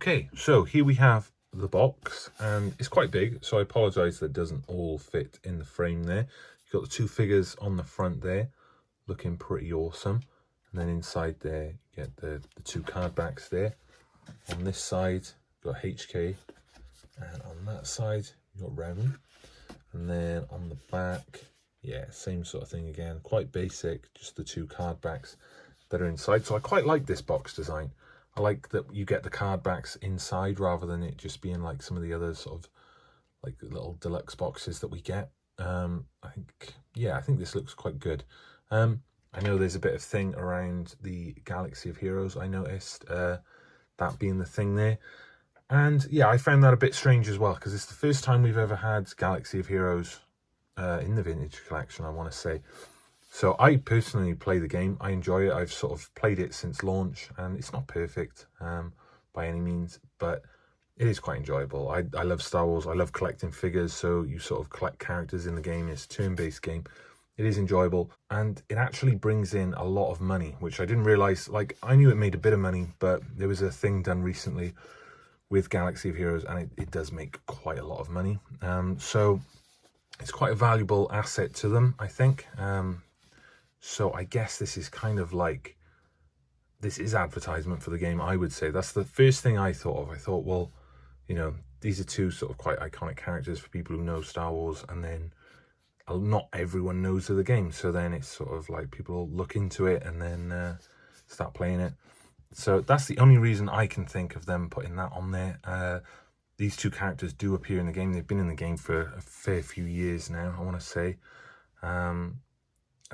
Okay, so here we have the box, and it's quite big, so I apologise that it doesn't all fit in the frame there. You've got the two figures on the front there, looking pretty awesome. And then inside there, you get the two card backs there. On this side, you've got HK, and on that side, you've got Revan. And then on the back, yeah, same sort of thing again, quite basic, just the two card backs that are inside. So I quite like this box design. I like that you get the card backs inside rather than it just being like some of the other sort of like little deluxe boxes that we get. I think this looks quite good. I know there's a bit of thing around the Galaxy of Heroes. I noticed that being the thing there. And yeah, I found that a bit strange as well, because it's the first time we've ever had Galaxy of Heroes in the Vintage Collection, I want to say. So I personally play the game. I enjoy it. I've sort of played it since launch, and it's not perfect by any means, but it is quite enjoyable. I love Star Wars. I love collecting figures, so you sort of collect characters in the game. It's a turn-based game. It is enjoyable, and it actually brings in a lot of money, which I didn't realise. Like, I knew it made a bit of money, but there was a thing done recently with Galaxy of Heroes, and it does make quite a lot of money. So it's quite a valuable asset to them, I think. So I guess this is kind of like, this is advertisement for the game, I would say. That's the first thing I thought of. I thought, well, you know, these are two sort of quite iconic characters for people who know Star Wars, and then not everyone knows of the game. So then it's sort of like people look into it and then start playing it. So that's the only reason I can think of them putting that on there. These two characters do appear in the game. They've been in the game for a fair few years now, I want to say. And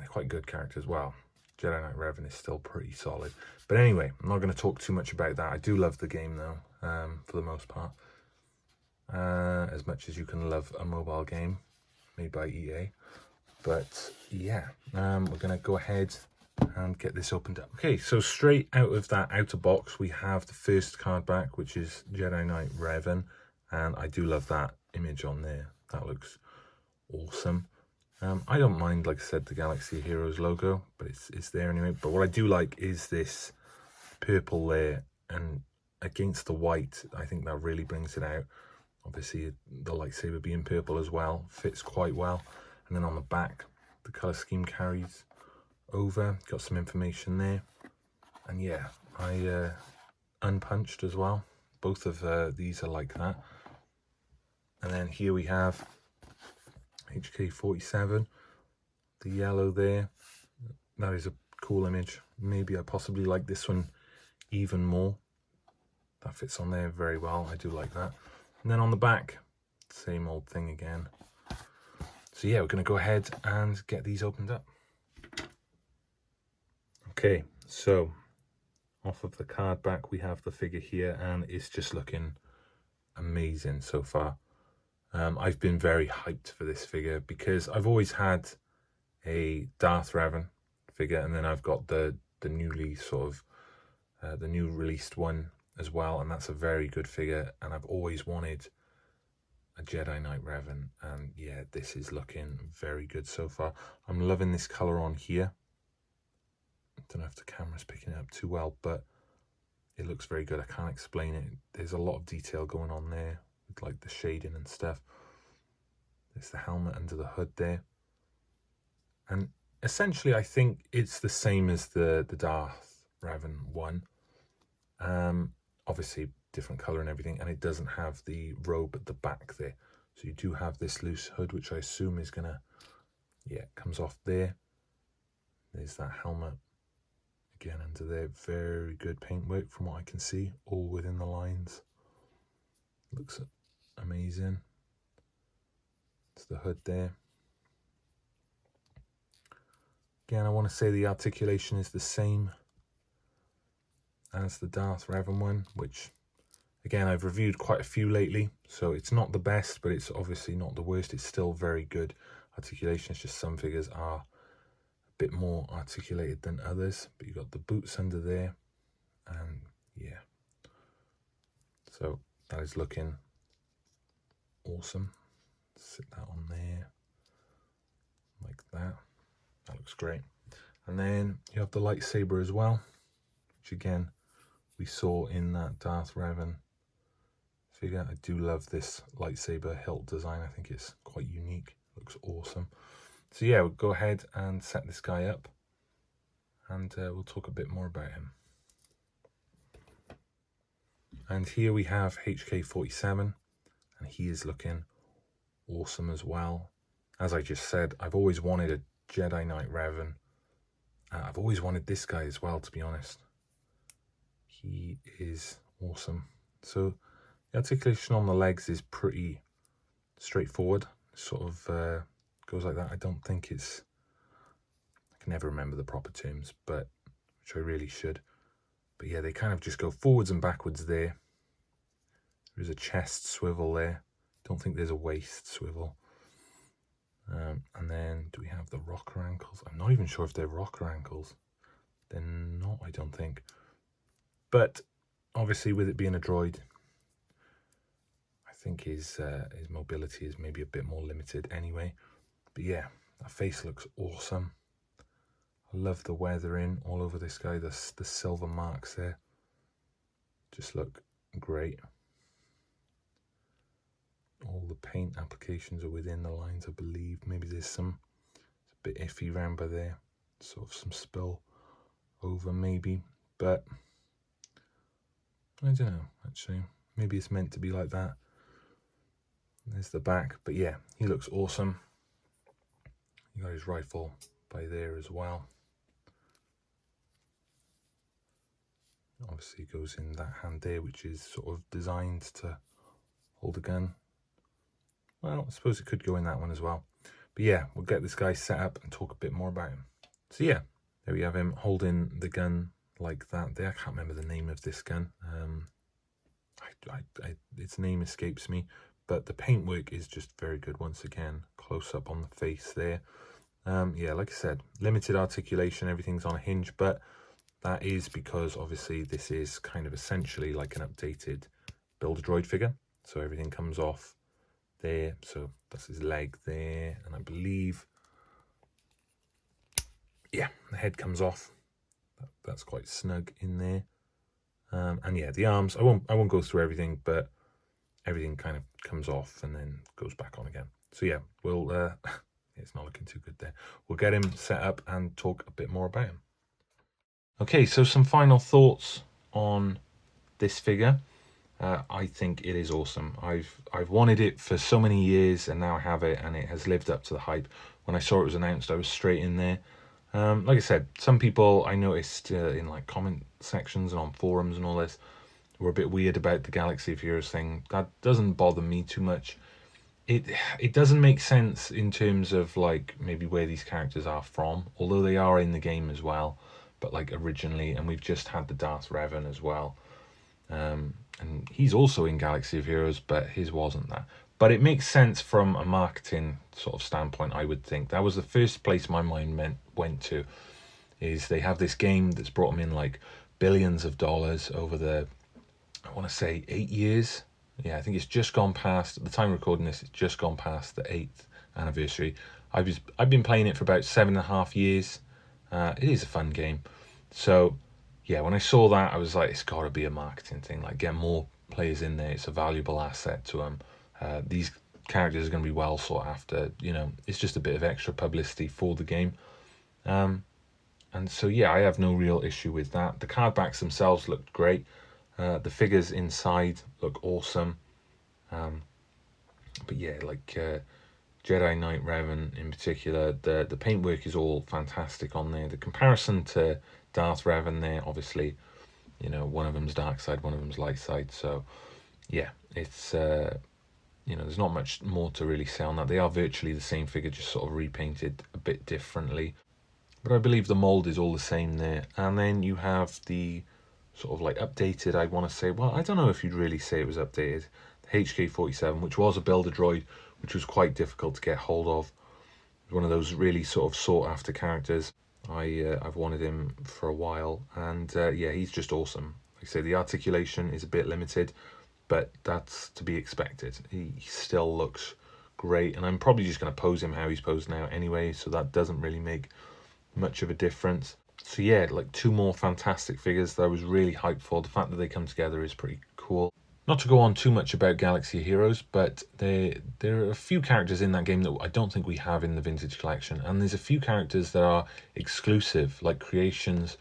they're quite good characters. Well, Jedi Knight Revan is still pretty solid. But anyway, I'm not going to talk too much about that. I do love the game, though, for the most part. As much as you can love a mobile game made by EA. But yeah, we're going to go ahead and get this opened up. Okay, so straight out of that outer box, we have the first card back, which is Jedi Knight Revan. And I do love that image on there. That looks awesome. I don't mind, like I said, the Galaxy of Heroes logo, but it's there anyway. But what I do like is this purple there, and against the white, I think that really brings it out. Obviously, the lightsaber being purple as well fits quite well. And then on the back, the colour scheme carries over. Got some information there. And yeah, I unpunched as well. Both of these are like that. And then here we have HK-47, the yellow there. That is a cool image. Maybe I possibly like this one even more. That fits on there very well. I do like that. And then on the back, same old thing again. So yeah, we're going to go ahead and get these opened up. Okay, so off of the card back, we have the figure here, and it's just looking amazing so far. I've been very hyped for this figure because I've always had a Darth Revan figure, and then I've got the newly sort of the new released one as well, and that's a very good figure. And I've always wanted a Jedi Knight Revan, and yeah, this is looking very good so far. I'm loving this color on here. I don't know if the camera's picking it up too well, but it looks very good. I can't explain it. There's a lot of detail going on there with like the shading and stuff. There's the helmet under the hood there. And essentially, I think it's the same as the Darth Revan one. Obviously, different color and everything, and it doesn't have the robe at the back there. So you do have this loose hood, which I assume is gonna, yeah, it comes off there. There's that helmet again under there. Very good paintwork from what I can see, all within the lines. Looks amazing. It's the hood there. Again, I want to say the articulation is the same as the Darth Revan one, which, again, I've reviewed quite a few lately, so it's not the best, but it's obviously not the worst. It's still very good articulation. It's just some figures are a bit more articulated than others, but you've got the boots under there, and yeah. So that is looking awesome. Sit that on there, like that. That looks great. And then you have the lightsaber as well, which again, we saw in that Darth Revan figure. I do love this lightsaber hilt design. I think it's quite unique. Looks awesome. So yeah, we'll go ahead and set this guy up, and we'll talk a bit more about him. And here we have HK-47, and he is looking awesome as well. As I just said, I've always wanted a Jedi Knight Revan. I've always wanted this guy as well, to be honest. He is awesome. So the articulation on the legs is pretty straightforward. Sort of goes like that. I don't think it's... I can never remember the proper terms, but which I really should. But yeah, they kind of just go forwards and backwards there. There's a chest swivel there. Don't think there's a waist swivel. And then do we have the rocker ankles? I'm not even sure if they're rocker ankles. They're not, I don't think. But obviously with it being a droid, I think his mobility is maybe a bit more limited anyway. But yeah, that face looks awesome. I love the weathering all over this guy. The silver marks there just look great. All the paint applications are within the lines, I believe. Maybe there's some, it's a bit iffy round by there. Sort of some spill over maybe, but I don't know, actually. Maybe it's meant to be like that. There's the back, but yeah, he looks awesome. You got his rifle by there as well. Obviously goes in that hand there, which is sort of designed to hold a gun. Well, I suppose it could go in that one as well. But yeah, we'll get this guy set up and talk a bit more about him. So yeah, there we have him holding the gun like that there. I can't remember the name of this gun. Its name escapes me, but the paintwork is just very good. Once again, close up on the face there. Yeah, like I said, limited articulation, everything's on a hinge, but that is because obviously this is kind of essentially like an updated Build-A-Droid figure. So everything comes off there. So that's his leg there, and I believe, yeah, the head comes off. That's quite snug in there. And yeah, the arms, I won't go through everything, but everything kind of comes off and then goes back on again. So yeah, we'll it's not looking too good there. We'll get him set up and talk a bit more about him. Okay, so some final thoughts on this figure. I think it is awesome. I've wanted it for so many years, and now I have it, and it has lived up to the hype. When I saw it was announced, I was straight in there. Like I said, some people I noticed in like comment sections and on forums and all this were a bit weird about the Galaxy of Heroes thing. That doesn't bother me too much. It doesn't make sense in terms of like maybe where these characters are from, although they are in the game as well, but like originally, and we've just had the Darth Revan as well. And he's also in Galaxy of Heroes, but his wasn't that. But it makes sense from a marketing sort of standpoint, I would think. That was the first place my mind went to, is they have this game that's brought them in like billions of dollars over the, I want to say 8 years. Yeah, I think it's just gone past, at the time of recording this, it's just gone past the 8th anniversary. I've been playing it for about 7.5 years. It is a fun game. So yeah, when I saw that, I was like, it's got to be a marketing thing. Like, get more players in there. It's a valuable asset to them. These characters are going to be well sought after. You know, it's just a bit of extra publicity for the game. And so, yeah, I have no real issue with that. The card backs themselves looked great. The figures inside look awesome. But yeah, like Jedi Knight Revan in particular, the paintwork is all fantastic on there. The comparison to Darth Revan there, obviously, you know, one of them's dark side, one of them's light side. So yeah, it's you know, there's not much more to really say on that. They are virtually the same figure, just sort of repainted a bit differently. But I believe the mold is all the same there. And then you have the sort of like updated, I want to say, well, I don't know if you'd really say it was updated, the HK-47, which was a Build-A-Droid, which was quite difficult to get hold of. One of those really sort of sought after characters. I've wanted him for a while, and yeah, he's just awesome. Like I say, the articulation is a bit limited, but that's to be expected. He still looks great, and I'm probably just going to pose him how he's posed now anyway, so that doesn't really make much of a difference. So yeah, like 2 more fantastic figures that I was really hyped for. The fact that they come together is pretty cool. Not to go on too much about Galaxy of Heroes, but there are a few characters in that game that I don't think we have in the Vintage Collection, and there's a few characters that are exclusive, like creations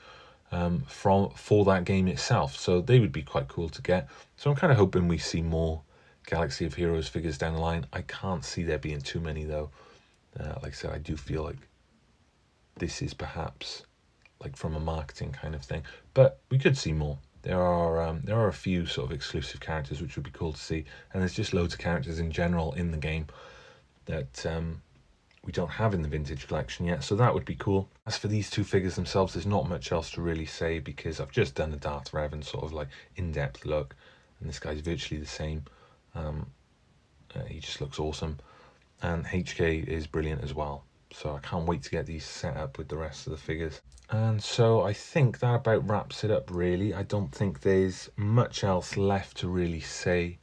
for that game itself, so they would be quite cool to get. So I'm kind of hoping we see more Galaxy of Heroes figures down the line. I can't see there being too many though. Like I said, I do feel like this is perhaps like from a marketing kind of thing, but we could see more. There are a few sort of exclusive characters which would be cool to see, and there's just loads of characters in general in the game that we don't have in the Vintage Collection yet, so that would be cool. As for these two figures themselves, there's not much else to really say because I've just done a Darth Revan sort of like in-depth look, and this guy's virtually the same. He just looks awesome, and HK is brilliant as well. So I can't wait to get these set up with the rest of the figures. And so I think that about wraps it up really. I don't think there's much else left to really say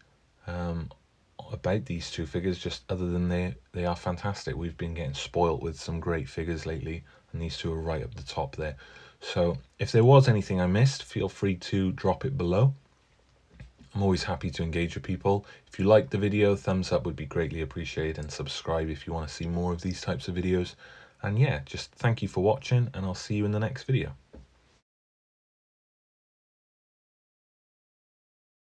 about these two figures, just other than they are fantastic. We've been getting spoilt with some great figures lately, and these two are right up the top there. So if there was anything I missed, feel free to drop it below. I'm always happy to engage with people. If you liked the video, thumbs up would be greatly appreciated, and subscribe if you want to see more of these types of videos. And yeah, just thank you for watching, and I'll see you in the next video.